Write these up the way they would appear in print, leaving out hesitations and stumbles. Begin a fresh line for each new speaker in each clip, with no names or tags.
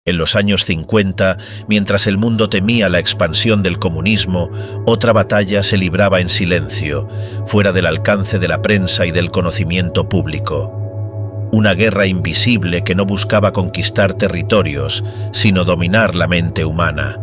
En los años 50, mientras el mundo temía la expansión del comunismo, otra batalla se libraba en silencio, fuera del alcance de la prensa y del conocimiento público. Una guerra invisible que no buscaba conquistar territorios, sino dominar la mente humana.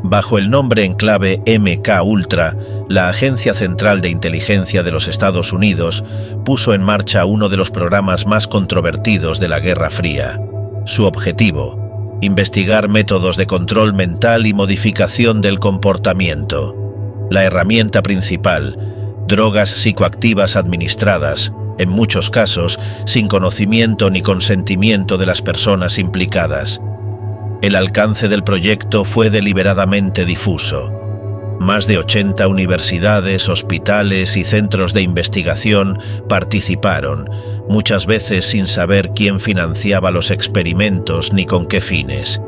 Bajo el nombre en clave MK-Ultra, la Agencia Central de Inteligencia de los Estados Unidos puso en marcha uno de los programas más controvertidos de la Guerra Fría. Su objetivo: investigar métodos de control mental y modificación del comportamiento. La herramienta principal: drogas psicoactivas administradas, en muchos casos, sin conocimiento ni consentimiento de las personas implicadas. El alcance del proyecto fue deliberadamente difuso. Más de 80 universidades, hospitales y centros de investigación participaron, muchas veces sin saber quién financiaba los experimentos ni con qué fines.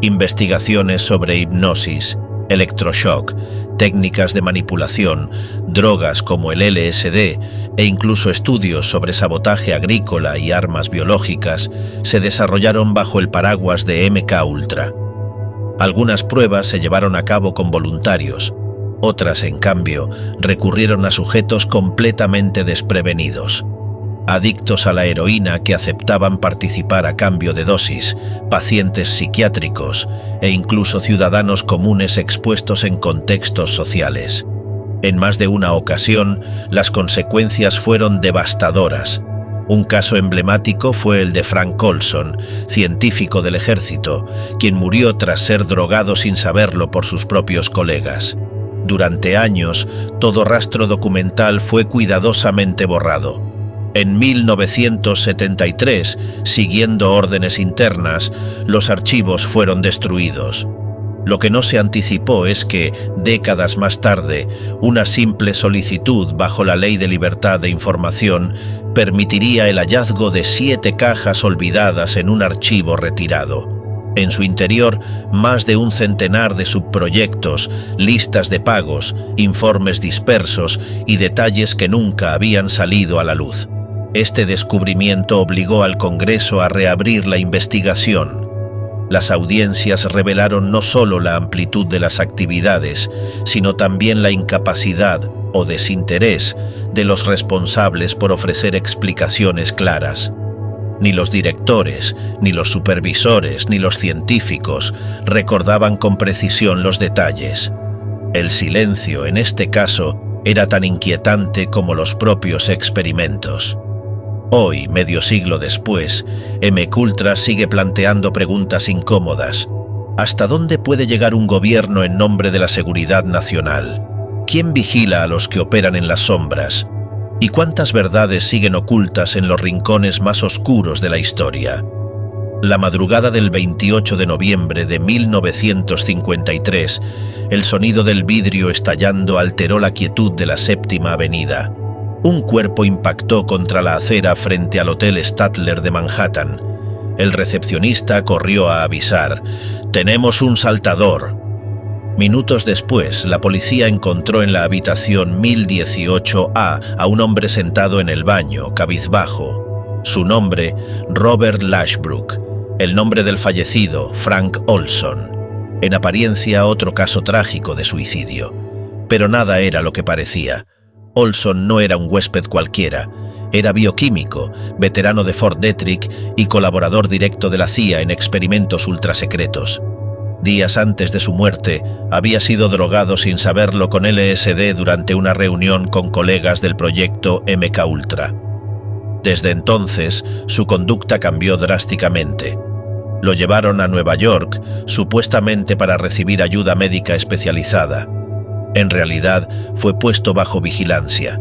Investigaciones sobre hipnosis, electroshock, técnicas de manipulación, drogas como el LSD e incluso estudios sobre sabotaje agrícola y armas biológicas se desarrollaron bajo el paraguas de MK-Ultra. Algunas pruebas se llevaron a cabo con voluntarios, otras, en cambio, recurrieron a sujetos completamente desprevenidos. Adictos a la heroína que aceptaban participar a cambio de dosis, pacientes psiquiátricos e incluso ciudadanos comunes expuestos en contextos sociales. En más de una ocasión, las consecuencias fueron devastadoras. Un caso emblemático fue el de Frank Olson, científico del ejército, quien murió tras ser drogado sin saberlo por sus propios colegas. Durante años, todo rastro documental fue cuidadosamente borrado. En 1973, siguiendo órdenes internas, los archivos fueron destruidos. Lo que no se anticipó es que, décadas más tarde, una simple solicitud bajo la Ley de Libertad de Información permitiría el hallazgo de 7 cajas olvidadas en un archivo retirado. En su interior, más de un centenar de subproyectos, listas de pagos, informes dispersos y detalles que nunca habían salido a la luz. Este descubrimiento obligó al Congreso a reabrir la investigación. Las audiencias revelaron no solo la amplitud de las actividades, sino también la incapacidad o desinterés de los responsables por ofrecer explicaciones claras. Ni los directores, ni los supervisores, ni los científicos recordaban con precisión los detalles. El silencio, en este caso, era tan inquietante como los propios experimentos. Hoy, medio siglo después, MK-Ultra sigue planteando preguntas incómodas. ¿Hasta dónde puede llegar un gobierno en nombre de la seguridad nacional? ¿Quién vigila a los que operan en las sombras? ¿Y cuántas verdades siguen ocultas en los rincones más oscuros de la historia? La madrugada del 28 de noviembre de 1953, el sonido del vidrio estallando alteró la quietud de la Séptima Avenida. Un cuerpo impactó contra la acera frente al Hotel Statler de Manhattan. El recepcionista corrió a avisar: «Tenemos un saltador». Minutos después, la policía encontró en la habitación 1018A a un hombre sentado en el baño, cabizbajo. Su nombre, Robert Lashbrook. El nombre del fallecido, Frank Olson. En apariencia, otro caso trágico de suicidio. Pero nada era lo que parecía. Olson no era un huésped cualquiera. Era bioquímico, veterano de Fort Detrick y colaborador directo de la CIA en experimentos ultrasecretos. Días antes de su muerte, había sido drogado sin saberlo con LSD durante una reunión con colegas del proyecto MK-Ultra. Desde entonces, su conducta cambió drásticamente. Lo llevaron a Nueva York, supuestamente para recibir ayuda médica especializada. En realidad, fue puesto bajo vigilancia.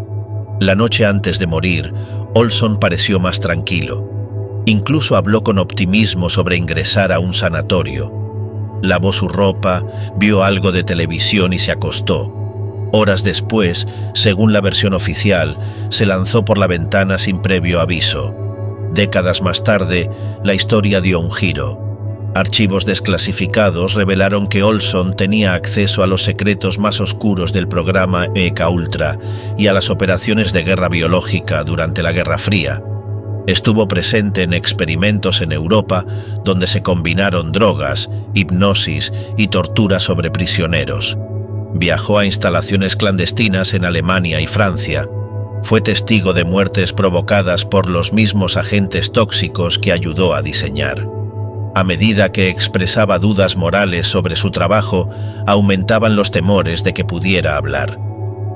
La noche antes de morir, Olson pareció más tranquilo. Incluso habló con optimismo sobre ingresar a un sanatorio. Lavó su ropa, vio algo de televisión y se acostó. Horas después, según la versión oficial, se lanzó por la ventana sin previo aviso. Décadas más tarde, la historia dio un giro. Archivos desclasificados revelaron que Olson tenía acceso a los secretos más oscuros del programa MK-Ultra y a las operaciones de guerra biológica durante la Guerra Fría. Estuvo presente en experimentos en Europa donde se combinaron drogas, hipnosis y tortura sobre prisioneros. Viajó a instalaciones clandestinas en Alemania y Francia. Fue testigo de muertes provocadas por los mismos agentes tóxicos que ayudó a diseñar. A medida que expresaba dudas morales sobre su trabajo, aumentaban los temores de que pudiera hablar.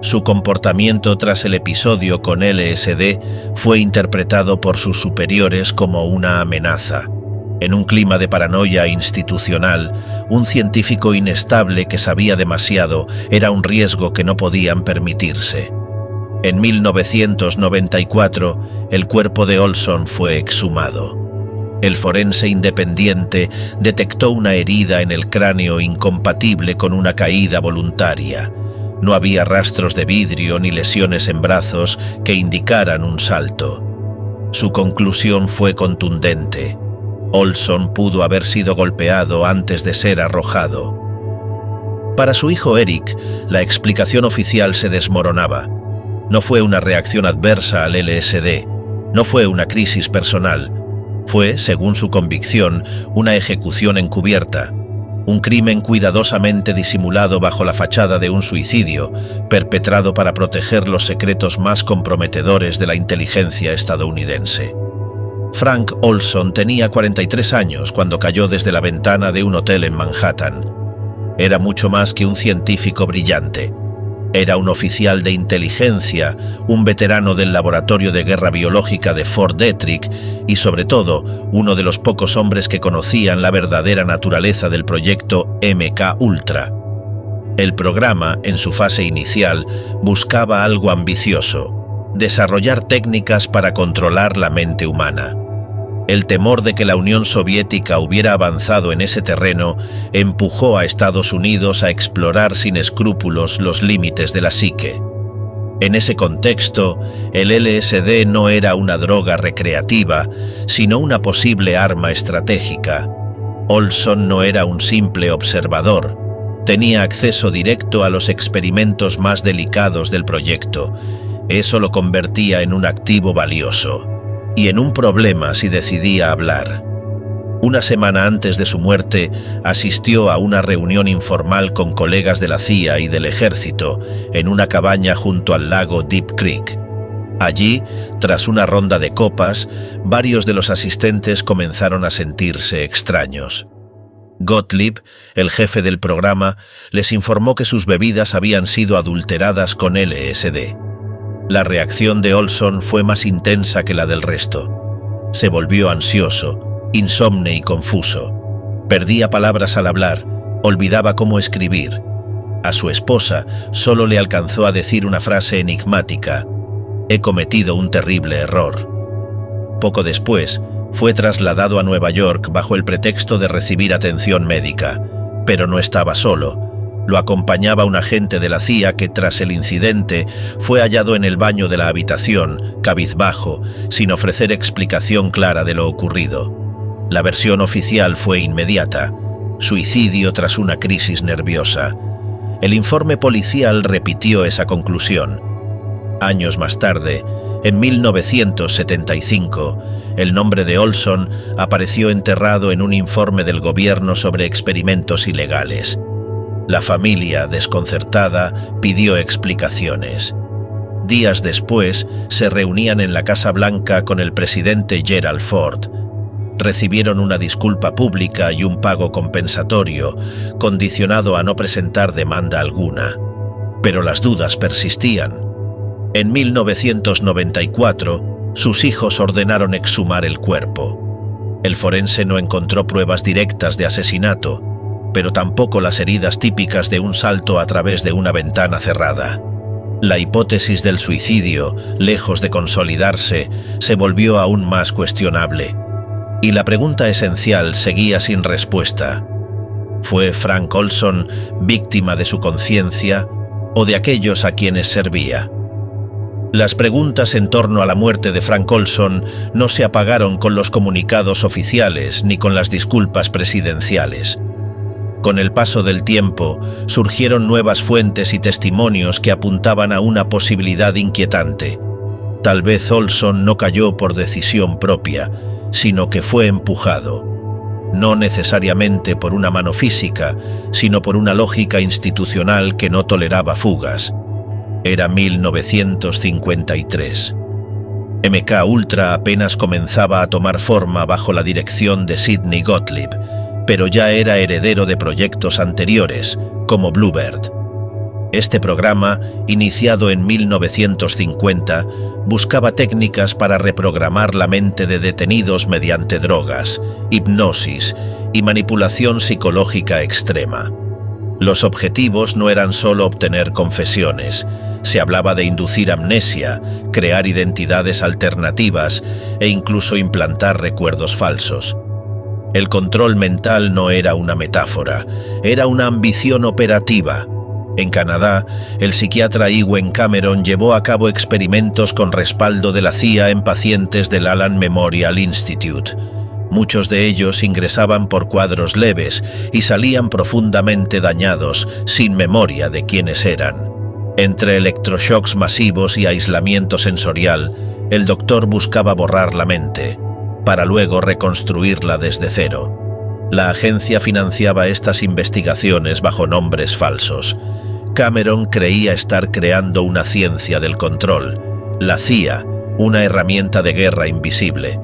Su comportamiento tras el episodio con LSD fue interpretado por sus superiores como una amenaza. En un clima de paranoia institucional, un científico inestable que sabía demasiado era un riesgo que no podían permitirse. En 1994, el cuerpo de Olson fue exhumado. El forense independiente detectó una herida en el cráneo incompatible con una caída voluntaria. No había rastros de vidrio ni lesiones en brazos que indicaran un salto. Su conclusión fue contundente. Olson pudo haber sido golpeado antes de ser arrojado. Para su hijo Eric, la explicación oficial se desmoronaba. No fue una reacción adversa al LSD, no fue una crisis personal. Fue, según su convicción, una ejecución encubierta, un crimen cuidadosamente disimulado bajo la fachada de un suicidio, perpetrado para proteger los secretos más comprometedores de la inteligencia estadounidense. Frank Olson tenía 43 años cuando cayó desde la ventana de un hotel en Manhattan. Era mucho más que un científico brillante. Era un oficial de inteligencia, un veterano del laboratorio de guerra biológica de Fort Detrick y, sobre todo, uno de los pocos hombres que conocían la verdadera naturaleza del proyecto MK-Ultra. El programa, en su fase inicial, buscaba algo ambicioso: desarrollar técnicas para controlar la mente humana. El temor de que la Unión Soviética hubiera avanzado en ese terreno empujó a Estados Unidos a explorar sin escrúpulos los límites de la psique. En ese contexto, el LSD no era una droga recreativa, sino una posible arma estratégica. Olson no era un simple observador. Tenía acceso directo a los experimentos más delicados del proyecto. Eso lo convertía en un activo valioso. Y en un problema si decidía hablar. Una semana antes de su muerte, asistió a una reunión informal con colegas de la CIA y del ejército en una cabaña junto al lago Deep Creek. Allí, tras una ronda de copas, varios de los asistentes comenzaron a sentirse extraños. Gottlieb, el jefe del programa, les informó que sus bebidas habían sido adulteradas con LSD. La reacción de Olson fue más intensa que la del resto. Se volvió ansioso, insomne y confuso. Perdía palabras al hablar, olvidaba cómo escribir. A su esposa solo le alcanzó a decir una frase enigmática: «He cometido un terrible error». Poco después, fue trasladado a Nueva York bajo el pretexto de recibir atención médica, pero no estaba solo. Lo acompañaba un agente de la CIA que, tras el incidente, fue hallado en el baño de la habitación, cabizbajo, sin ofrecer explicación clara de lo ocurrido. La versión oficial fue inmediata: suicidio tras una crisis nerviosa. El informe policial repitió esa conclusión. Años más tarde, en 1975, el nombre de Olson apareció enterrado en un informe del gobierno sobre experimentos ilegales. La familia, desconcertada, pidió explicaciones. Días después, se reunían en la Casa Blanca con el presidente Gerald Ford. Recibieron una disculpa pública y un pago compensatorio, condicionado a no presentar demanda alguna. Pero las dudas persistían. En 1994, sus hijos ordenaron exhumar el cuerpo. El forense no encontró pruebas directas de asesinato, pero tampoco las heridas típicas de un salto a través de una ventana cerrada. La hipótesis del suicidio, lejos de consolidarse, se volvió aún más cuestionable. Y la pregunta esencial seguía sin respuesta. ¿Fue Frank Olson víctima de su conciencia o de aquellos a quienes servía? Las preguntas en torno a la muerte de Frank Olson no se apagaron con los comunicados oficiales ni con las disculpas presidenciales. Con el paso del tiempo, surgieron nuevas fuentes y testimonios que apuntaban a una posibilidad inquietante. Tal vez Olson no cayó por decisión propia, sino que fue empujado, no necesariamente por una mano física, sino por una lógica institucional que no toleraba fugas. Era 1953. MK Ultra apenas comenzaba a tomar forma bajo la dirección de Sidney Gottlieb, pero ya era heredero de proyectos anteriores, como Bluebird. Este programa, iniciado en 1950, buscaba técnicas para reprogramar la mente de detenidos mediante drogas, hipnosis y manipulación psicológica extrema. Los objetivos no eran solo obtener confesiones. Se hablaba de inducir amnesia, crear identidades alternativas e incluso implantar recuerdos falsos. El control mental no era una metáfora, era una ambición operativa. En Canadá, el psiquiatra Ewen Cameron llevó a cabo experimentos con respaldo de la CIA en pacientes del Allen Memorial Institute. Muchos de ellos ingresaban por cuadros leves y salían profundamente dañados, sin memoria de quiénes eran. Entre electroshocks masivos y aislamiento sensorial, el doctor buscaba borrar la mente, para luego reconstruirla desde cero. La agencia financiaba estas investigaciones bajo nombres falsos. Cameron creía estar creando una ciencia del control, la CIA, una herramienta de guerra invisible.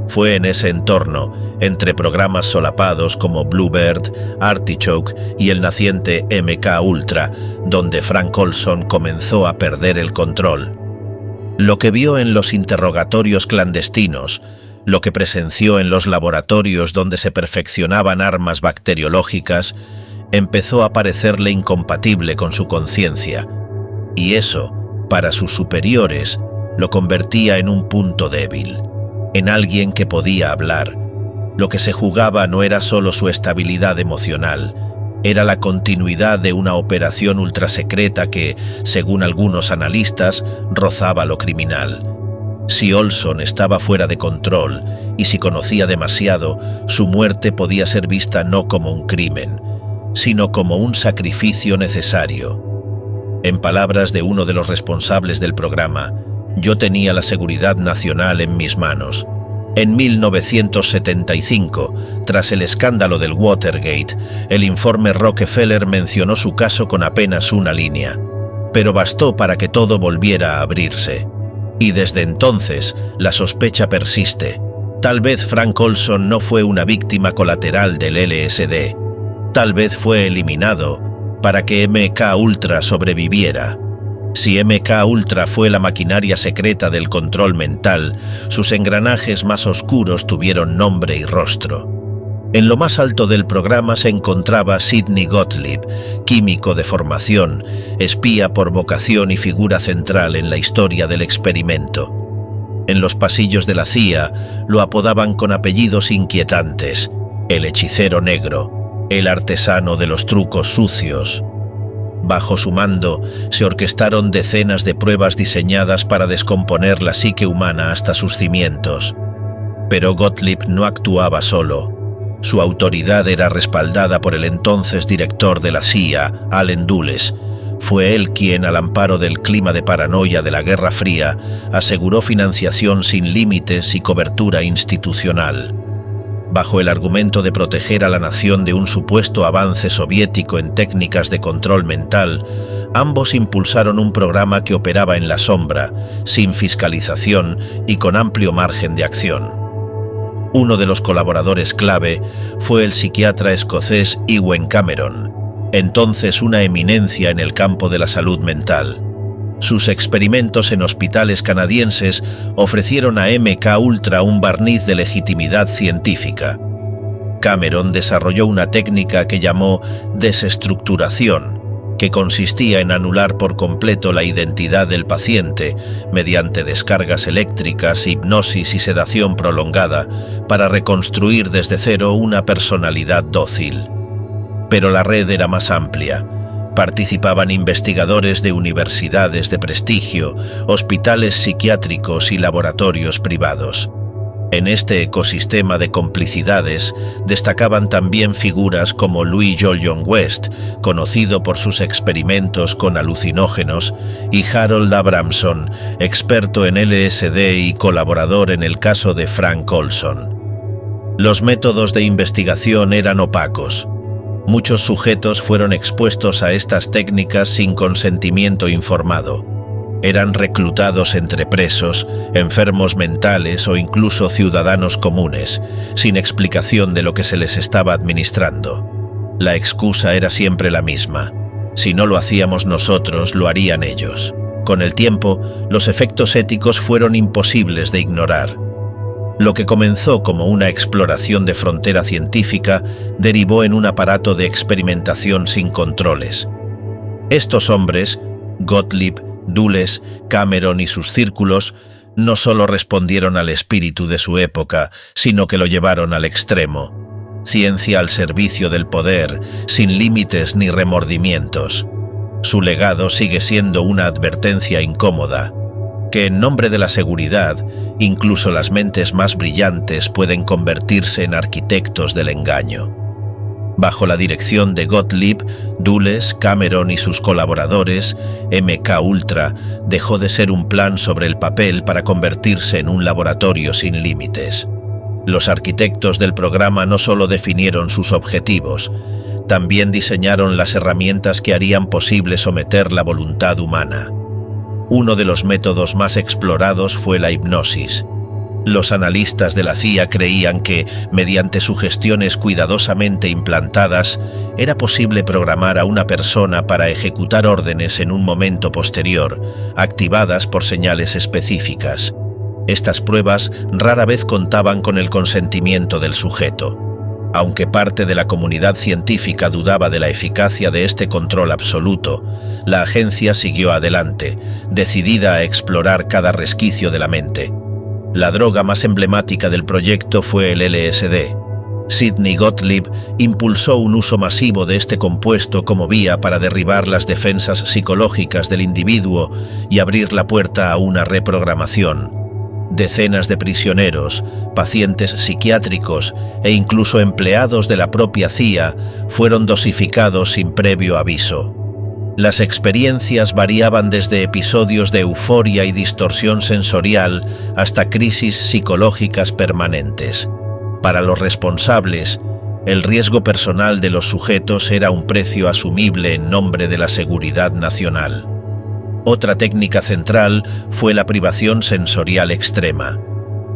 Fue en ese entorno, entre programas solapados como Bluebird, Artichoke y el naciente MK Ultra, donde Frank Olson comenzó a perder el control. Lo que vio en los interrogatorios clandestinos, lo que presenció en los laboratorios donde se perfeccionaban armas bacteriológicas, empezó a parecerle incompatible con su conciencia, y eso, para sus superiores, lo convertía en un punto débil, en alguien que podía hablar. Lo que se jugaba no era solo su estabilidad emocional, era la continuidad de una operación ultrasecreta que, según algunos analistas, rozaba lo criminal. Si Olson estaba fuera de control y si conocía demasiado, su muerte podía ser vista no como un crimen, sino como un sacrificio necesario. En palabras de uno de los responsables del programa, yo tenía la seguridad nacional en mis manos. En 1975, tras el escándalo del Watergate, el informe Rockefeller mencionó su caso con apenas una línea, pero bastó para que todo volviera a abrirse. Y desde entonces, la sospecha persiste. Tal vez Frank Olson no fue una víctima colateral del LSD. Tal vez fue eliminado para que MK Ultra sobreviviera. Si MK Ultra fue la maquinaria secreta del control mental, sus engranajes más oscuros tuvieron nombre y rostro. En lo más alto del programa se encontraba Sidney Gottlieb, químico de formación, espía por vocación y figura central en la historia del experimento. En los pasillos de la CIA lo apodaban con apellidos inquietantes: el hechicero negro, el artesano de los trucos sucios. Bajo su mando se orquestaron decenas de pruebas diseñadas para descomponer la psique humana hasta sus cimientos. Pero Gottlieb no actuaba solo. Su autoridad era respaldada por el entonces director de la CIA, Allen Dulles. Fue él quien, al amparo del clima de paranoia de la Guerra Fría, aseguró financiación sin límites y cobertura institucional. Bajo el argumento de proteger a la nación de un supuesto avance soviético en técnicas de control mental, ambos impulsaron un programa que operaba en la sombra, sin fiscalización y con amplio margen de acción. Uno de los colaboradores clave fue el psiquiatra escocés Ewen Cameron, entonces una eminencia en el campo de la salud mental. Sus experimentos en hospitales canadienses ofrecieron a MK Ultra un barniz de legitimidad científica. Cameron desarrolló una técnica que llamó desestructuración, que consistía en anular por completo la identidad del paciente mediante descargas eléctricas, hipnosis y sedación prolongada para reconstruir desde cero una personalidad dócil. Pero la red era más amplia. Participaban investigadores de universidades de prestigio, hospitales psiquiátricos y laboratorios privados. En este ecosistema de complicidades destacaban también figuras como Louis Jolyon West, conocido por sus experimentos con alucinógenos, y Harold Abramson, experto en LSD y colaborador en el caso de Frank Olson. Los métodos de investigación eran opacos. Muchos sujetos fueron expuestos a estas técnicas sin consentimiento informado. Eran reclutados entre presos, enfermos mentales o incluso ciudadanos comunes, sin explicación de lo que se les estaba administrando. La excusa era siempre la misma. Si no lo hacíamos nosotros, lo harían ellos. Con el tiempo, los efectos éticos fueron imposibles de ignorar. Lo que comenzó como una exploración de frontera científica derivó en un aparato de experimentación sin controles. Estos hombres, Gottlieb, Dulles, Cameron y sus círculos, no solo respondieron al espíritu de su época, sino que lo llevaron al extremo. Ciencia al servicio del poder, sin límites ni remordimientos. Su legado sigue siendo una advertencia incómoda, que en nombre de la seguridad, incluso las mentes más brillantes pueden convertirse en arquitectos del engaño. Bajo la dirección de Gottlieb, Dulles, Cameron y sus colaboradores, MK-Ultra dejó de ser un plan sobre el papel para convertirse en un laboratorio sin límites. Los arquitectos del programa no solo definieron sus objetivos, también diseñaron las herramientas que harían posible someter la voluntad humana. Uno de los métodos más explorados fue la hipnosis. Los analistas de la CIA creían que, mediante sugestiones cuidadosamente implantadas, era posible programar a una persona para ejecutar órdenes en un momento posterior, activadas por señales específicas. Estas pruebas rara vez contaban con el consentimiento del sujeto. Aunque parte de la comunidad científica dudaba de la eficacia de este control absoluto, la agencia siguió adelante, decidida a explorar cada resquicio de la mente. La droga más emblemática del proyecto fue el LSD. Sidney Gottlieb impulsó un uso masivo de este compuesto como vía para derribar las defensas psicológicas del individuo y abrir la puerta a una reprogramación. Decenas de prisioneros, pacientes psiquiátricos e incluso empleados de la propia CIA fueron dosificados sin previo aviso. Las experiencias variaban desde episodios de euforia y distorsión sensorial hasta crisis psicológicas permanentes. Para los responsables, el riesgo personal de los sujetos era un precio asumible en nombre de la seguridad nacional. Otra técnica central fue la privación sensorial extrema.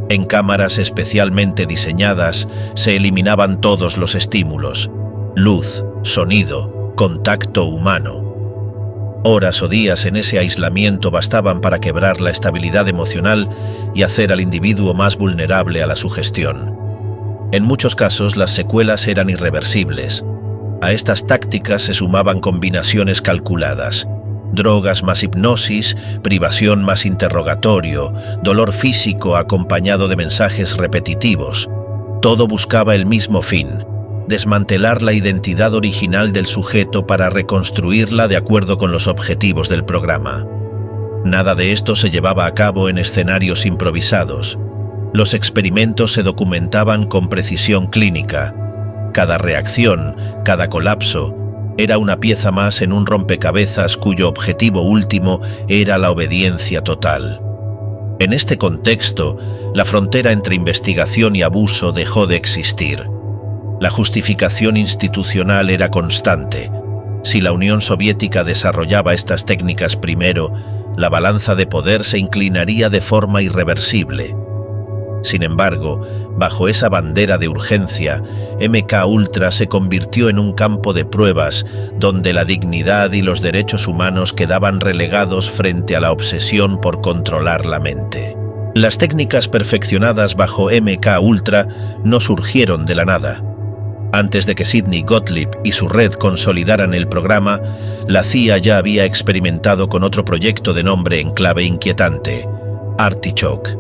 En cámaras especialmente diseñadas se eliminaban todos los estímulos: luz, sonido, contacto humano. Horas o días en ese aislamiento bastaban para quebrar la estabilidad emocional y hacer al individuo más vulnerable a la sugestión. En muchos casos las secuelas eran irreversibles. A estas tácticas se sumaban combinaciones calculadas: drogas más hipnosis, privación más interrogatorio, dolor físico acompañado de mensajes repetitivos. Todo buscaba el mismo fin: desmantelar la identidad original del sujeto para reconstruirla de acuerdo con los objetivos del programa. Nada de esto se llevaba a cabo en escenarios improvisados. Los experimentos se documentaban con precisión clínica. Cada reacción, cada colapso, era una pieza más en un rompecabezas cuyo objetivo último era la obediencia total. En este contexto, la frontera entre investigación y abuso dejó de existir. La justificación institucional era constante. Si la Unión Soviética desarrollaba estas técnicas primero, la balanza de poder se inclinaría de forma irreversible. Sin embargo, bajo esa bandera de urgencia, MK-Ultra se convirtió en un campo de pruebas donde la dignidad y los derechos humanos quedaban relegados frente a la obsesión por controlar la mente. Las técnicas perfeccionadas bajo MK-Ultra no surgieron de la nada. Antes de que Sidney Gottlieb y su red consolidaran el programa, la CIA ya había experimentado con otro proyecto de nombre en clave inquietante: Artichoke.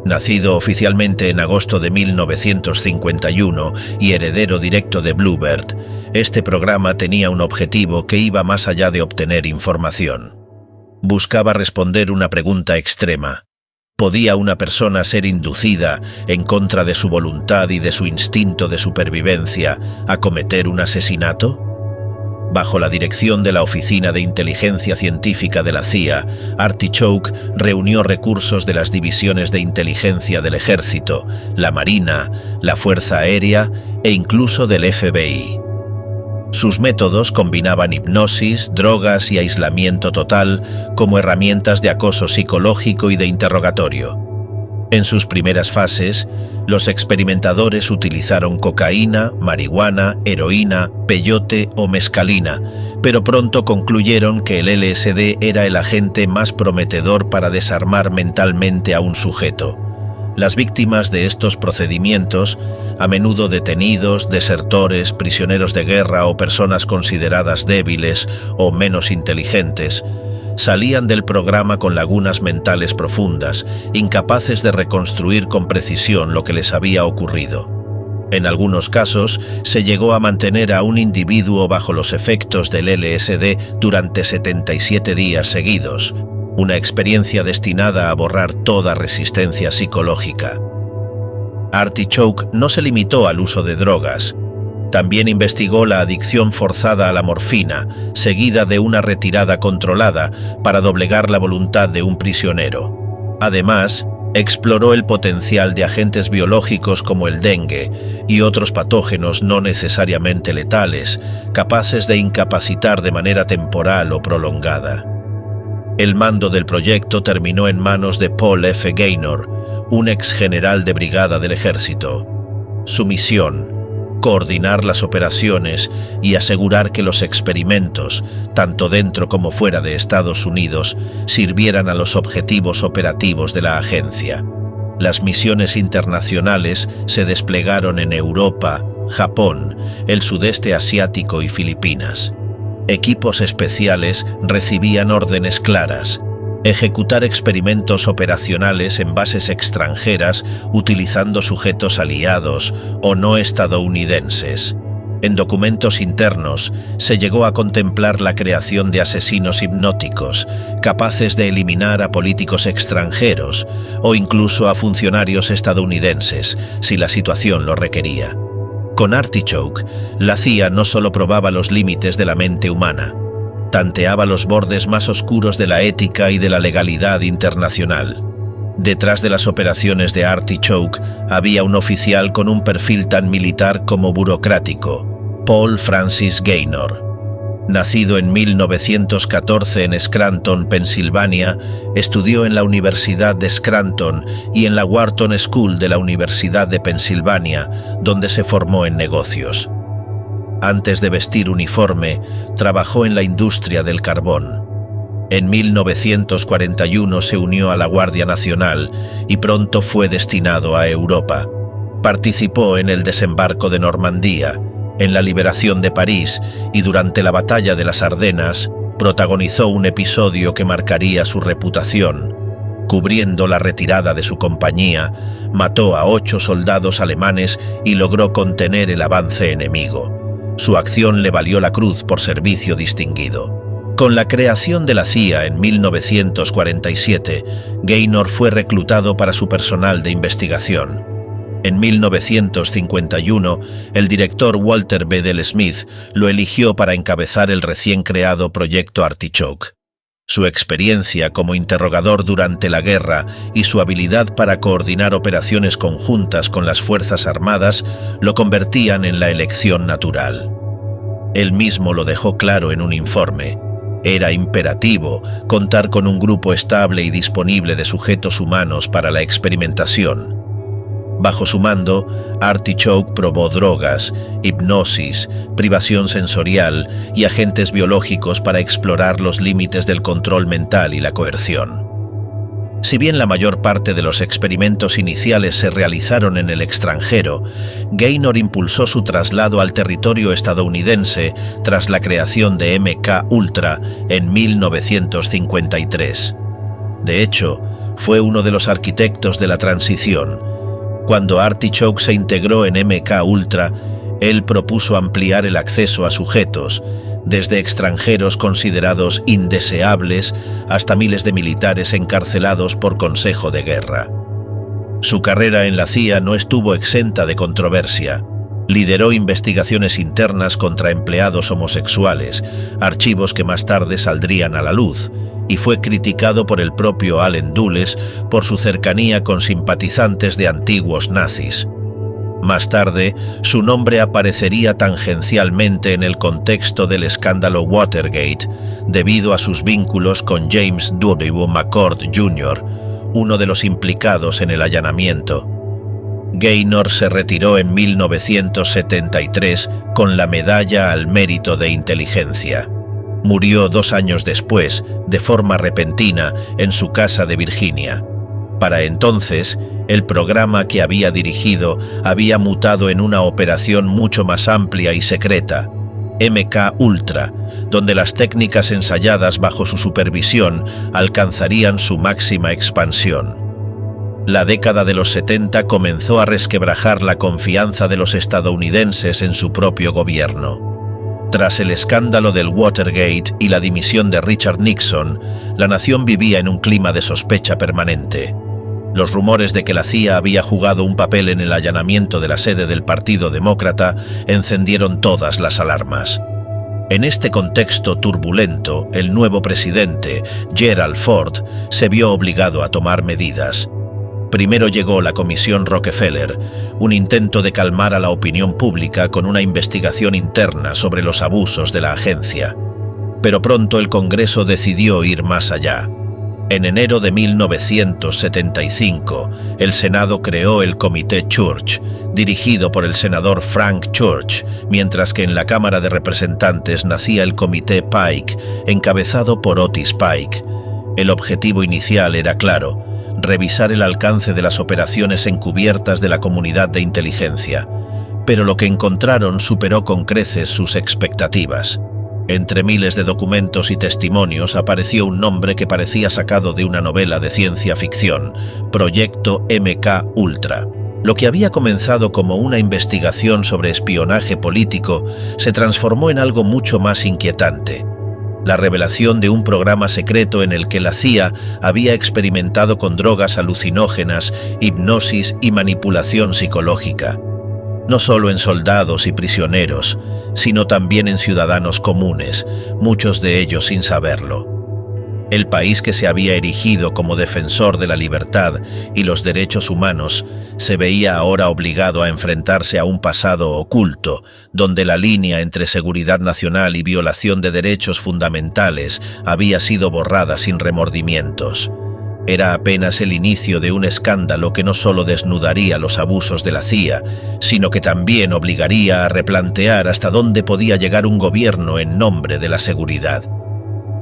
Nacido oficialmente en agosto de 1951 y heredero directo de Bluebird, este programa tenía un objetivo que iba más allá de obtener información. Buscaba responder una pregunta extrema: ¿Podía una persona ser inducida, en contra de su voluntad y de su instinto de supervivencia, a cometer un asesinato? Bajo la dirección de la Oficina de Inteligencia Científica de la CIA, Artichoke reunió recursos de las divisiones de inteligencia del Ejército, la Marina, la Fuerza Aérea e incluso del FBI. Sus métodos combinaban hipnosis, drogas y aislamiento total como herramientas de acoso psicológico y de interrogatorio. En sus primeras fases, los experimentadores utilizaron cocaína, marihuana, heroína, peyote o mescalina, pero pronto concluyeron que el LSD era el agente más prometedor para desarmar mentalmente a un sujeto. Las víctimas de estos procedimientos, a menudo detenidos, desertores, prisioneros de guerra o personas consideradas débiles o menos inteligentes, salían del programa con lagunas mentales profundas, incapaces de reconstruir con precisión lo que les había ocurrido. En algunos casos, se llegó a mantener a un individuo bajo los efectos del LSD durante 77 días seguidos, una experiencia destinada a borrar toda resistencia psicológica. Artichoke no se limitó al uso de drogas. También investigó la adicción forzada a la morfina, seguida de una retirada controlada para doblegar la voluntad de un prisionero. Además, exploró el potencial de agentes biológicos como el dengue y otros patógenos no necesariamente letales, capaces de incapacitar de manera temporal o prolongada. El mando del proyecto terminó en manos de Paul F. Gaynor, un ex general de brigada del ejército. Su misión: coordinar las operaciones y asegurar que los experimentos, tanto dentro como fuera de Estados Unidos, sirvieran a los objetivos operativos de la agencia. Las misiones internacionales se desplegaron en Europa, Japón, el sudeste asiático y Filipinas. Equipos especiales recibían órdenes claras: ejecutar experimentos operacionales en bases extranjeras utilizando sujetos aliados o no estadounidenses. En documentos internos se llegó a contemplar la creación de asesinos hipnóticos, capaces de eliminar a políticos extranjeros o incluso a funcionarios estadounidenses, si la situación lo requería. Con Artichoke, la CIA no solo probaba los límites de la mente humana, tanteaba los bordes más oscuros de la ética y de la legalidad internacional. Detrás de las operaciones de Artichoke había un oficial con un perfil tan militar como burocrático: Paul Francis Gaynor. Nacido en 1914 en Scranton, Pensilvania, estudió en la Universidad de Scranton y en la Wharton School de la Universidad de Pensilvania, donde se formó en negocios. Antes de vestir uniforme, trabajó en la industria del carbón. En 1941 se unió a la Guardia Nacional y pronto fue destinado a Europa. Participó en el desembarco de Normandía, en la liberación de París y durante la Batalla de las Ardenas protagonizó un episodio que marcaría su reputación. Cubriendo la retirada de su compañía, mató a 8 soldados alemanes y logró contener el avance enemigo. Su acción le valió la Cruz por Servicio Distinguido. Con la creación de la CIA en 1947, Gaynor fue reclutado para su personal de investigación. En 1951, el director Walter Bedell Smith lo eligió para encabezar el recién creado Proyecto Artichoke. Su experiencia como interrogador durante la guerra y su habilidad para coordinar operaciones conjuntas con las Fuerzas Armadas lo convertían en la elección natural. Él mismo lo dejó claro en un informe: era imperativo contar con un grupo estable y disponible de sujetos humanos para la experimentación. Bajo su mando, Artichoke probó drogas, hipnosis, privación sensorial y agentes biológicos para explorar los límites del control mental y la coerción. Si bien la mayor parte de los experimentos iniciales se realizaron en el extranjero, Gaynor impulsó su traslado al territorio estadounidense tras la creación de MK-Ultra en 1953. De hecho, fue uno de los arquitectos de la transición. Cuando Artichoke se integró en MK-Ultra, él propuso ampliar el acceso a sujetos, desde extranjeros considerados indeseables hasta miles de militares encarcelados por consejo de guerra. Su carrera en la CIA no estuvo exenta de controversia. Lideró investigaciones internas contra empleados homosexuales, archivos que más tarde saldrían a la luz, y fue criticado por el propio Allen Dulles por su cercanía con simpatizantes de antiguos nazis. Más tarde, su nombre aparecería tangencialmente en el contexto del escándalo Watergate, debido a sus vínculos con James W. McCord Jr., uno de los implicados en el allanamiento. Gaynor se retiró en 1973 con la Medalla al Mérito de Inteligencia. Murió 2 años después, de forma repentina, en su casa de Virginia. Para entonces, el programa que había dirigido había mutado en una operación mucho más amplia y secreta, MK Ultra, donde las técnicas ensayadas bajo su supervisión alcanzarían su máxima expansión. La década de los 70 comenzó a resquebrajar la confianza de los estadounidenses en su propio gobierno. Tras el escándalo del Watergate y la dimisión de Richard Nixon, la nación vivía en un clima de sospecha permanente. Los rumores de que la CIA había jugado un papel en el allanamiento de la sede del Partido Demócrata encendieron todas las alarmas. En este contexto turbulento, el nuevo presidente, Gerald Ford, se vio obligado a tomar medidas. Primero llegó la Comisión Rockefeller, un intento de calmar a la opinión pública con una investigación interna sobre los abusos de la agencia. Pero pronto el Congreso decidió ir más allá. En enero de 1975, el Senado creó el Comité Church, dirigido por el senador Frank Church, mientras que en la Cámara de Representantes nacía el Comité Pike, encabezado por Otis Pike. El objetivo inicial era claro: revisar el alcance de las operaciones encubiertas de la comunidad de inteligencia, pero lo que encontraron superó con creces sus expectativas. Entre miles de documentos y testimonios apareció un nombre que parecía sacado de una novela de ciencia ficción: Proyecto MK Ultra. Lo que había comenzado como una investigación sobre espionaje político se transformó en algo mucho más inquietante: la revelación de un programa secreto en el que la CIA había experimentado con drogas alucinógenas, hipnosis y manipulación psicológica. No solo en soldados y prisioneros, sino también en ciudadanos comunes, muchos de ellos sin saberlo. El país que se había erigido como defensor de la libertad y los derechos humanos se veía ahora obligado a enfrentarse a un pasado oculto, donde la línea entre seguridad nacional y violación de derechos fundamentales había sido borrada sin remordimientos. Era apenas el inicio de un escándalo que no solo desnudaría los abusos de la CIA, sino que también obligaría a replantear hasta dónde podía llegar un gobierno en nombre de la seguridad.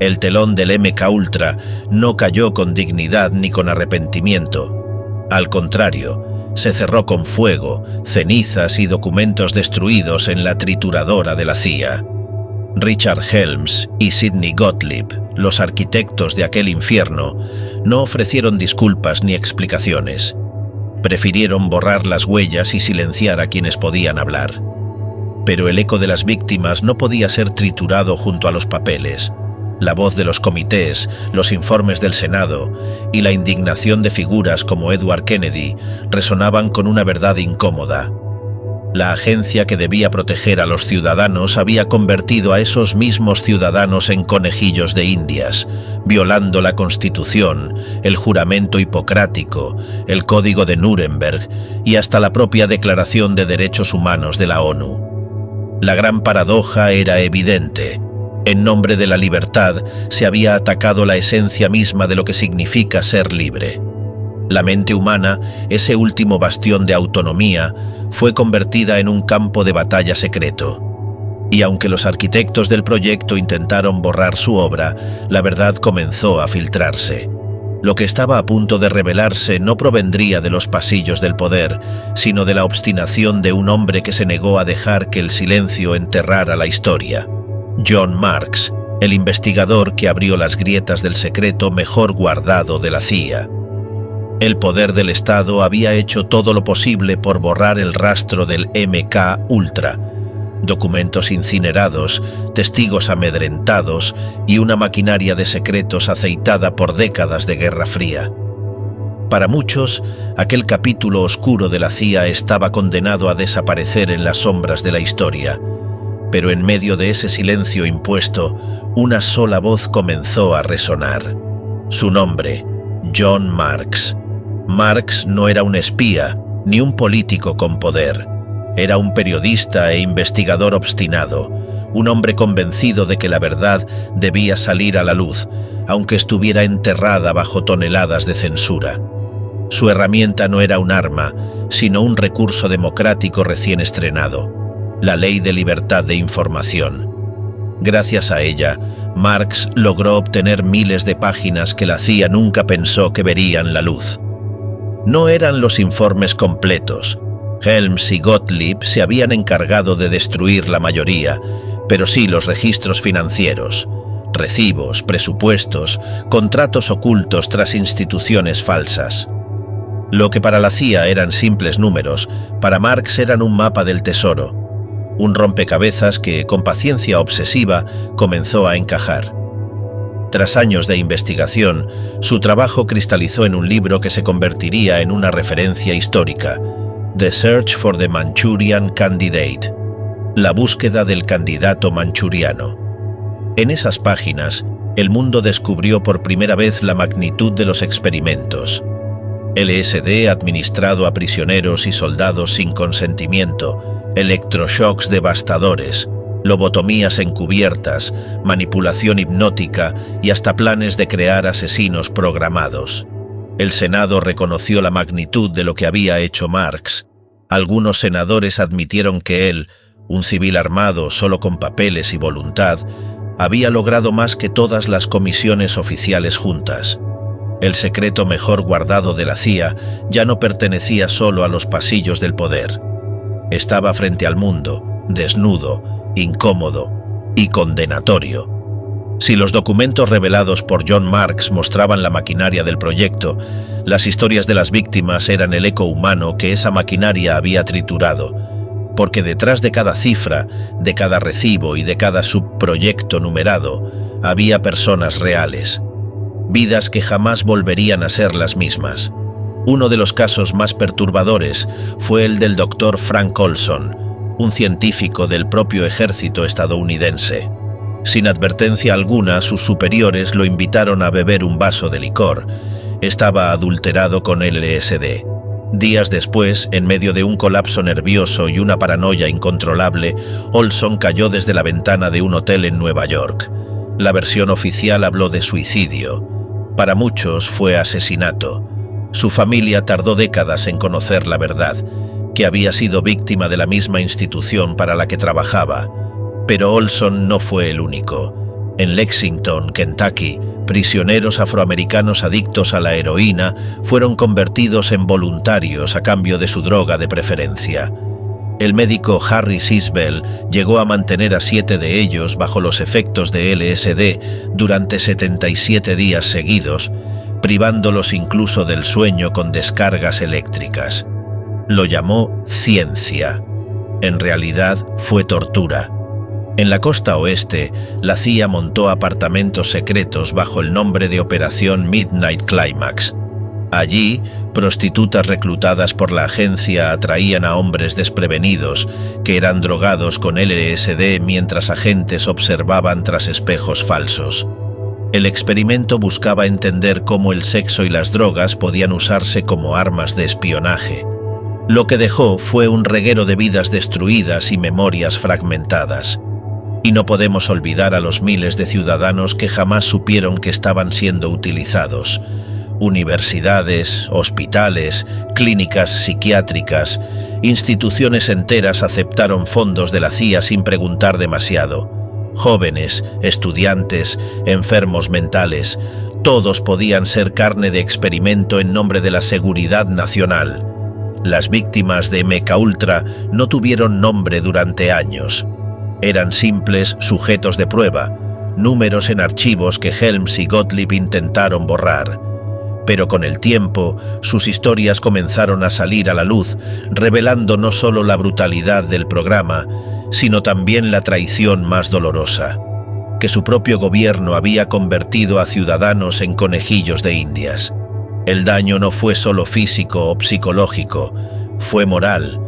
El telón del MK Ultra no cayó con dignidad ni con arrepentimiento. Al contrario, se cerró con fuego, cenizas y documentos destruidos en la trituradora de la CIA. Richard Helms y Sidney Gottlieb, los arquitectos de aquel infierno, no ofrecieron disculpas ni explicaciones. Prefirieron borrar las huellas y silenciar a quienes podían hablar. Pero el eco de las víctimas no podía ser triturado junto a los papeles. La voz de los comités, los informes del Senado y la indignación de figuras como Edward Kennedy resonaban con una verdad incómoda. La agencia que debía proteger a los ciudadanos había convertido a esos mismos ciudadanos en conejillos de indias, violando la Constitución, el juramento hipocrático, el Código de Nuremberg y hasta la propia Declaración de Derechos Humanos de la ONU. La gran paradoja era evidente. En nombre de la libertad se había atacado la esencia misma de lo que significa ser libre. La mente humana, ese último bastión de autonomía, fue convertida en un campo de batalla secreto. Y aunque los arquitectos del proyecto intentaron borrar su obra, la verdad comenzó a filtrarse. Lo que estaba a punto de revelarse no provendría de los pasillos del poder, sino de la obstinación de un hombre que se negó a dejar que el silencio enterrara la historia. John Marks, el investigador que abrió las grietas del secreto mejor guardado de la CIA. El poder del Estado había hecho todo lo posible por borrar el rastro del MK Ultra. documentos incinerados, testigos amedrentados y una maquinaria de secretos aceitada por décadas de Guerra Fría. Para muchos, aquel capítulo oscuro de la CIA estaba condenado a desaparecer en las sombras de la historia, pero en medio de ese silencio impuesto, una sola voz comenzó a resonar. Su nombre, John Marks. Marks no era un espía, ni un político con poder. Era un periodista e investigador obstinado, un hombre convencido de que la verdad debía salir a la luz, aunque estuviera enterrada bajo toneladas de censura. Su herramienta no era un arma, sino un recurso democrático recién estrenado, la Ley de Libertad de Información. Gracias a ella, Marks logró obtener miles de páginas que la CIA nunca pensó que verían la luz. No eran los informes completos. Helms y Gottlieb se habían encargado de destruir la mayoría, pero sí los registros financieros, recibos, presupuestos, contratos ocultos tras instituciones falsas. Lo que para la CIA eran simples números, para Marks eran un mapa del tesoro, un rompecabezas que, con paciencia obsesiva, comenzó a encajar. Tras años de investigación, su trabajo cristalizó en un libro que se convertiría en una referencia histórica, The Search for the Manchurian Candidate, la búsqueda del candidato manchuriano. En esas páginas, el mundo descubrió por primera vez la magnitud de los experimentos. LSD administrado a prisioneros y soldados sin consentimiento, electroshocks devastadores, lobotomías encubiertas, manipulación hipnótica y hasta planes de crear asesinos programados. El Senado reconoció la magnitud de lo que había hecho Marks. Algunos senadores admitieron que él, un civil armado solo con papeles y voluntad, había logrado más que todas las comisiones oficiales juntas. El secreto mejor guardado de la CIA ya no pertenecía solo a los pasillos del poder. Estaba frente al mundo, desnudo, incómodo y condenatorio. Si los documentos revelados por John Marks mostraban la maquinaria del proyecto, las historias de las víctimas eran el eco humano que esa maquinaria había triturado, porque detrás de cada cifra, de cada recibo y de cada subproyecto numerado, había personas reales, vidas que jamás volverían a ser las mismas. Uno de los casos más perturbadores fue el del Dr. Frank Olson, un científico del propio ejército estadounidense. Sin advertencia alguna, sus superiores lo invitaron a beber un vaso de licor. Estaba adulterado con LSD. Días después, en medio de un colapso nervioso y una paranoia incontrolable, Olson cayó desde la ventana de un hotel en Nueva York. La versión oficial habló de suicidio. Para muchos fue asesinato. Su familia tardó décadas en conocer la verdad, que había sido víctima de la misma institución para la que trabajaba. Pero Olson no fue el único. En Lexington, Kentucky, prisioneros afroamericanos adictos a la heroína fueron convertidos en voluntarios a cambio de su droga de preferencia. El médico Harry Sisbel llegó a mantener a 7 de ellos bajo los efectos de LSD durante 77 días seguidos, privándolos incluso del sueño con descargas eléctricas. Lo llamó ciencia. En realidad fue tortura. En la costa oeste, la CIA montó apartamentos secretos bajo el nombre de Operación Midnight Climax. Allí, prostitutas reclutadas por la agencia atraían a hombres desprevenidos que eran drogados con LSD mientras agentes observaban tras espejos falsos. El experimento buscaba entender cómo el sexo y las drogas podían usarse como armas de espionaje. Lo que dejó fue un reguero de vidas destruidas y memorias fragmentadas. Y no podemos olvidar a los miles de ciudadanos que jamás supieron que estaban siendo utilizados. Universidades, hospitales, clínicas psiquiátricas, instituciones enteras aceptaron fondos de la CIA sin preguntar demasiado. Jóvenes, estudiantes, enfermos mentales, todos podían ser carne de experimento en nombre de la seguridad nacional. Las víctimas de MKUltra no tuvieron nombre durante años. Eran simples sujetos de prueba, números en archivos que Helms y Gottlieb intentaron borrar. Pero con el tiempo, sus historias comenzaron a salir a la luz, revelando no solo la brutalidad del programa, sino también la traición más dolorosa, que su propio gobierno había convertido a ciudadanos en conejillos de indias. El daño no fue solo físico o psicológico, fue moral,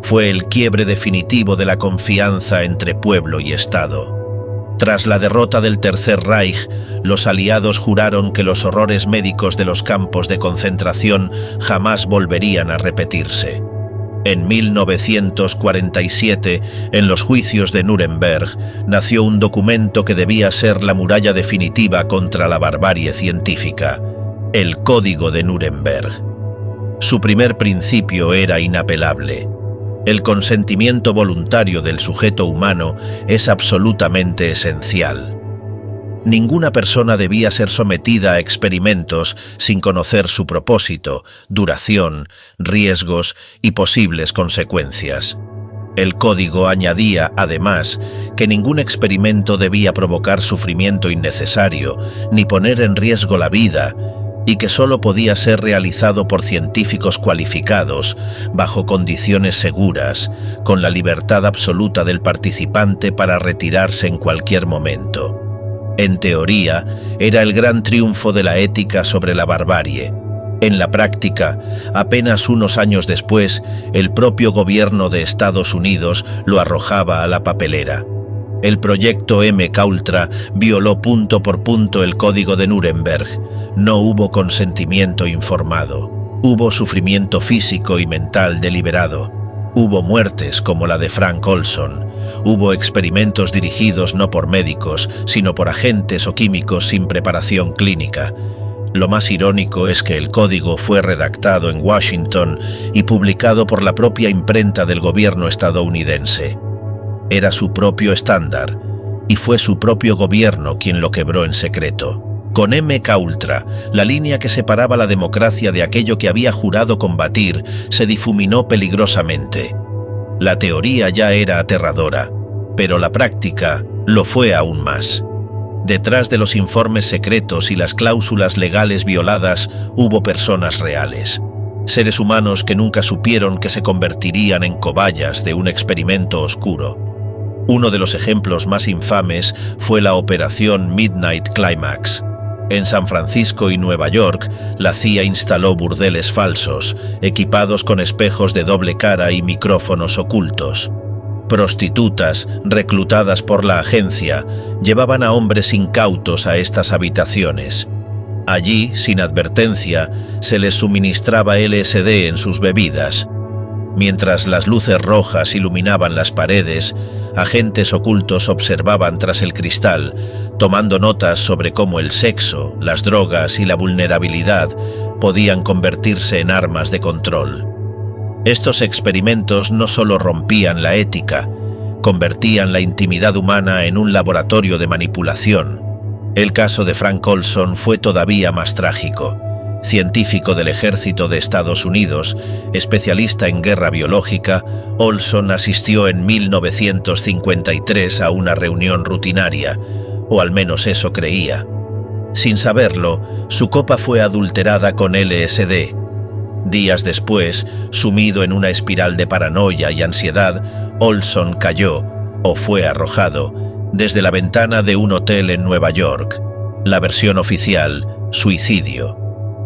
fue el quiebre definitivo de la confianza entre pueblo y Estado. Tras la derrota del Tercer Reich, los aliados juraron que los horrores médicos de los campos de concentración jamás volverían a repetirse. En 1947, en los juicios de Nuremberg, nació un documento que debía ser la muralla definitiva contra la barbarie científica, el Código de Nuremberg. Su primer principio era inapelable. El consentimiento voluntario del sujeto humano es absolutamente esencial. Ninguna persona debía ser sometida a experimentos sin conocer su propósito, duración, riesgos y posibles consecuencias. El código añadía, además, que ningún experimento debía provocar sufrimiento innecesario ni poner en riesgo la vida, y que solo podía ser realizado por científicos cualificados, bajo condiciones seguras, con la libertad absoluta del participante para retirarse en cualquier momento. En teoría, era el gran triunfo de la ética sobre la barbarie. En la práctica, apenas unos años después, el propio gobierno de Estados Unidos lo arrojaba a la papelera. El proyecto MKUltra violó punto por punto el Código de Nuremberg. No hubo consentimiento informado. Hubo sufrimiento físico y mental deliberado. Hubo muertes como la de Frank Olson. Hubo experimentos dirigidos no por médicos, sino por agentes o químicos sin preparación clínica. Lo más irónico es que el código fue redactado en Washington y publicado por la propia imprenta del gobierno estadounidense. Era su propio estándar, y fue su propio gobierno quien lo quebró en secreto. Con MKUltra, la línea que separaba la democracia de aquello que había jurado combatir se difuminó peligrosamente. La teoría ya era aterradora, pero la práctica lo fue aún más. Detrás de los informes secretos y las cláusulas legales violadas hubo personas reales. Seres humanos que nunca supieron que se convertirían en cobayas de un experimento oscuro. Uno de los ejemplos más infames fue la Operación Midnight Climax. En San Francisco y Nueva York, la CIA instaló burdeles falsos, equipados con espejos de doble cara y micrófonos ocultos. Prostitutas, reclutadas por la agencia, llevaban a hombres incautos a estas habitaciones. Allí, sin advertencia, se les suministraba LSD en sus bebidas. Mientras las luces rojas iluminaban las paredes, agentes ocultos observaban tras el cristal, tomando notas sobre cómo el sexo, las drogas y la vulnerabilidad podían convertirse en armas de control. Estos experimentos no solo rompían la ética, convertían la intimidad humana en un laboratorio de manipulación. El caso de Frank Olson fue todavía más trágico. Científico del Ejército de Estados Unidos, especialista en guerra biológica, Olson asistió en 1953 a una reunión rutinaria, o al menos eso creía. Sin saberlo, su copa fue adulterada con LSD. Días después, sumido en una espiral de paranoia y ansiedad, Olson cayó, o fue arrojado, desde la ventana de un hotel en Nueva York. La versión oficial, suicidio.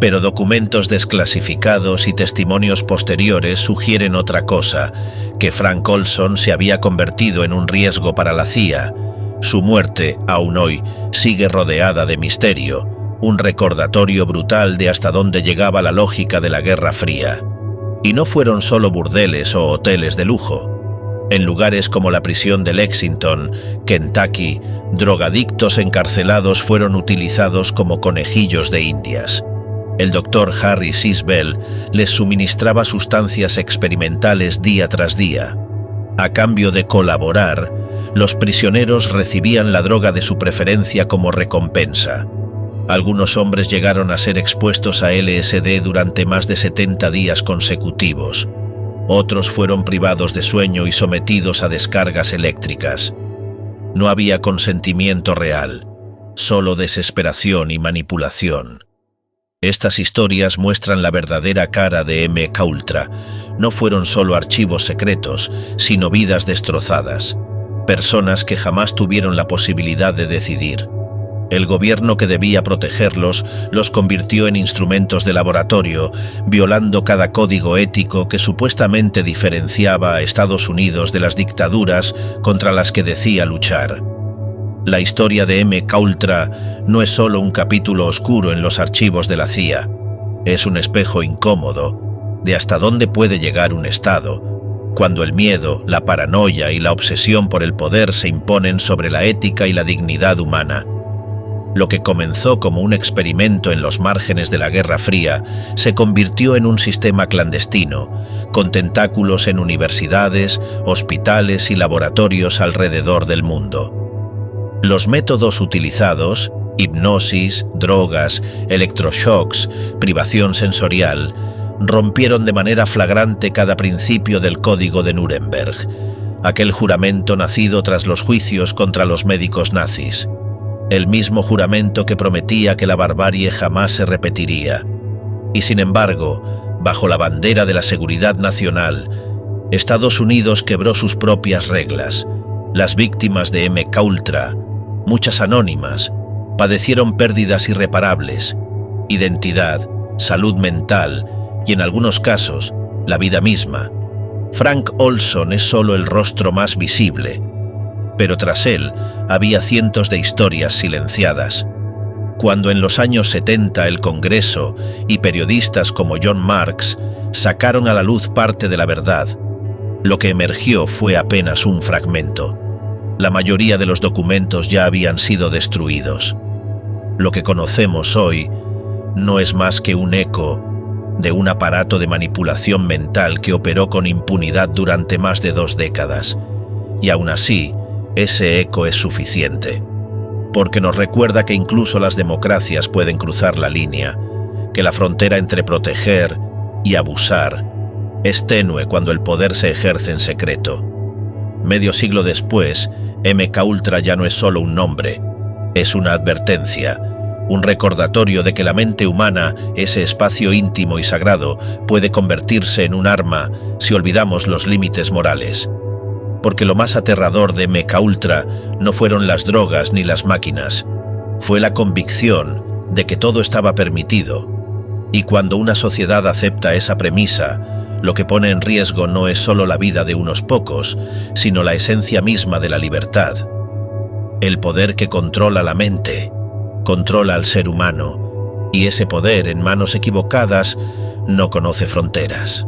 Pero documentos desclasificados y testimonios posteriores sugieren otra cosa, que Frank Olson se había convertido en un riesgo para la CIA. Su muerte, aún hoy, sigue rodeada de misterio, un recordatorio brutal de hasta dónde llegaba la lógica de la Guerra Fría. Y no fueron solo burdeles o hoteles de lujo. En lugares como la prisión de Lexington, Kentucky, drogadictos encarcelados fueron utilizados como conejillos de indias. El doctor Harry Sisbell les suministraba sustancias experimentales día tras día. A cambio de colaborar, los prisioneros recibían la droga de su preferencia como recompensa. Algunos hombres llegaron a ser expuestos a LSD durante más de 70 días consecutivos. Otros fueron privados de sueño y sometidos a descargas eléctricas. No había consentimiento real, solo desesperación y manipulación. Estas historias muestran la verdadera cara de MKUltra. No fueron solo archivos secretos, sino vidas destrozadas. personas que jamás tuvieron la posibilidad de decidir. El gobierno que debía protegerlos los convirtió en instrumentos de laboratorio, violando cada código ético que supuestamente diferenciaba a Estados Unidos de las dictaduras contra las que decía luchar. La historia de MKUltra no es solo un capítulo oscuro en los archivos de la CIA, es un espejo incómodo de hasta dónde puede llegar un Estado, cuando el miedo, la paranoia y la obsesión por el poder se imponen sobre la ética y la dignidad humana. Lo que comenzó como un experimento en los márgenes de la Guerra Fría se convirtió en un sistema clandestino, con tentáculos en universidades, hospitales y laboratorios alrededor del mundo. Los métodos utilizados, hipnosis, drogas, electroshocks, privación sensorial, rompieron de manera flagrante cada principio del Código de Nuremberg, aquel juramento nacido tras los juicios contra los médicos nazis. El mismo juramento que prometía que la barbarie jamás se repetiría. Y sin embargo, bajo la bandera de la seguridad nacional, Estados Unidos quebró sus propias reglas. Las víctimas de MKUltra, muchas anónimas, padecieron pérdidas irreparables, identidad, salud mental y en algunos casos, la vida misma. Frank Olson es solo el rostro más visible, pero tras él había cientos de historias silenciadas. Cuando en los años 70 el Congreso y periodistas como John Marks sacaron a la luz parte de la verdad, lo que emergió fue apenas un fragmento. La mayoría de los documentos ya habían sido destruidos. Lo que conocemos hoy no es más que un eco de un aparato de manipulación mental que operó con impunidad durante más de 2 décadas. Y aún así, ese eco es suficiente, porque nos recuerda que incluso las democracias pueden cruzar la línea, que la frontera entre proteger y abusar es tenue cuando el poder se ejerce en secreto. Medio siglo después, MKUltra ya no es solo un nombre, es una advertencia, un recordatorio de que la mente humana, ese espacio íntimo y sagrado, puede convertirse en un arma si olvidamos los límites morales. Porque lo más aterrador de MKUltra no fueron las drogas ni las máquinas, fue la convicción de que todo estaba permitido. Y cuando una sociedad acepta esa premisa, lo que pone en riesgo no es solo la vida de unos pocos, sino la esencia misma de la libertad. El poder que controla la mente, controla al ser humano, y ese poder en manos equivocadas no conoce fronteras.